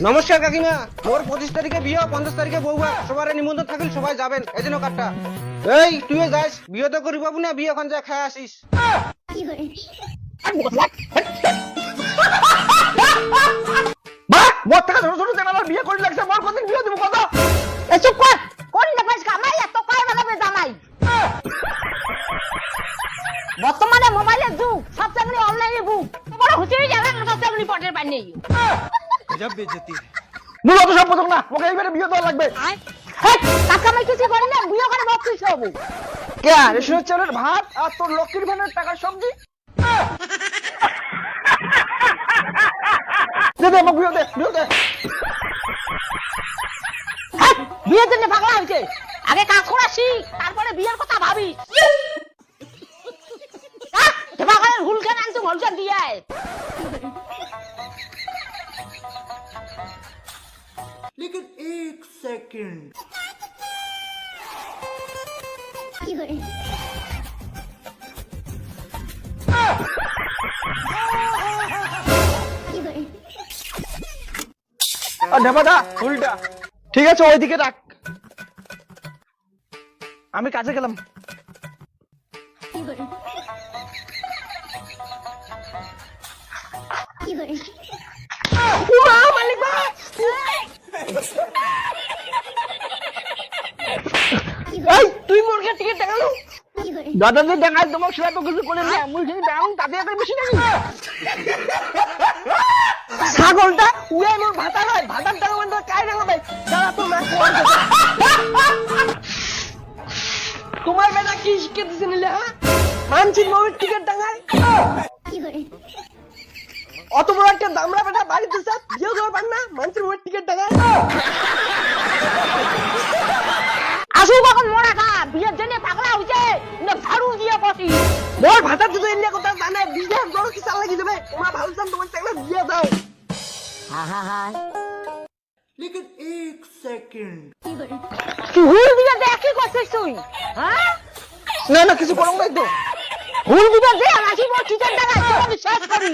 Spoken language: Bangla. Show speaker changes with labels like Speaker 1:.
Speaker 1: নমস্কার কাকিমা, মোর 25 তারিখে বিয়ে, 50 তারিখে বউবা, সবার নিমন্ত্রণ থাকিল, সবাই যাবেন, এই জন্য কাটটা। এই তুইও যাস, বিয়ে তো করি পাবো না, বিয়ে এখন যা খায় আসিস।
Speaker 2: মা মোর থেকে ছোট ছোট জানালার বিয়ে করে লাগছে, মোর কতদিন বিয়ে দিব কত?
Speaker 3: চুপ কর, কোন দেখাস কামাই এত কায় বানাবে জামাই। বর্তমানে মোবাইলের যুগ, সব চাকরি অনলাইনে বুক। বড় হুঁচিয়ে যাবে না, সব চাকরি পটের পানি নেই।
Speaker 2: মূলত সব পছন্দ না, ওকে এইবারে বিয়ে দেওয়া লাগবে।
Speaker 3: টাকা আমি কিছু করি না, বিয়ে করে বকছিস হবো।
Speaker 2: কে রেশনের চালের ভাত আর তোর লক্ষ্মীর ভানের টাকার সবজি। দে দে আমাকে বিয়ে দে, বিয়ে দে।
Speaker 3: বিয়ের জন্য পাগলা হয়েছে, আগে কাজ করা শিখ, তারপরে বিয়ের কথা ভাবি। পাগলের হুলকে আনছো, হুলকে দিয়ে আয়।
Speaker 4: लेकिन एक सेकंड
Speaker 2: ঢেপাটা উল্টা। ঠিক আছে ওইদিকে রাখ, আমি কাজে গেলাম। মালিক ভাই, এই তুই মুরগির টিকিট দেখালো দাদাদের দেখায়, তোমার সেটা তো কিছু করে না, মুরগি দাম তাতে এত বেশি নাকি? ছাগলটা উড়ে মোর ভাতা হয়, ভাতার টাকা মানে কাই টাকা দেয় দাদা। তোমার বেটা কি শিখে দিছে নিলে? হ্যাঁ মানছির মোমের টিকিট টাকায় অত বড় একটা দামড়া বেটা বাড়িতে স্যার বিয়ে দেওয়ার পার না, মানছির মোমের টিকিট টাকায়।
Speaker 3: আসু কখন মরা খা, বিয়ের জন্য পাগলা হয়েছে না ঝাড়ু দিয়ে বসি।
Speaker 2: মোর ভাতার যদি এমনি কথা জানে বিদেশ বড় কি চাল লাগি দেবে, তোমার ভাবছিলাম তোমার চাকরি বিয়ে দাও।
Speaker 4: लेकिन एक सेकंड
Speaker 3: তুই হুল দিয়ে দেখ কি করছিস তুই? হ্যাঁ
Speaker 2: না না কিছু করো নাই তো।
Speaker 3: হুল দিয়ে দে, আসি মোর টিকিট টাকা তোকে শেষ করি।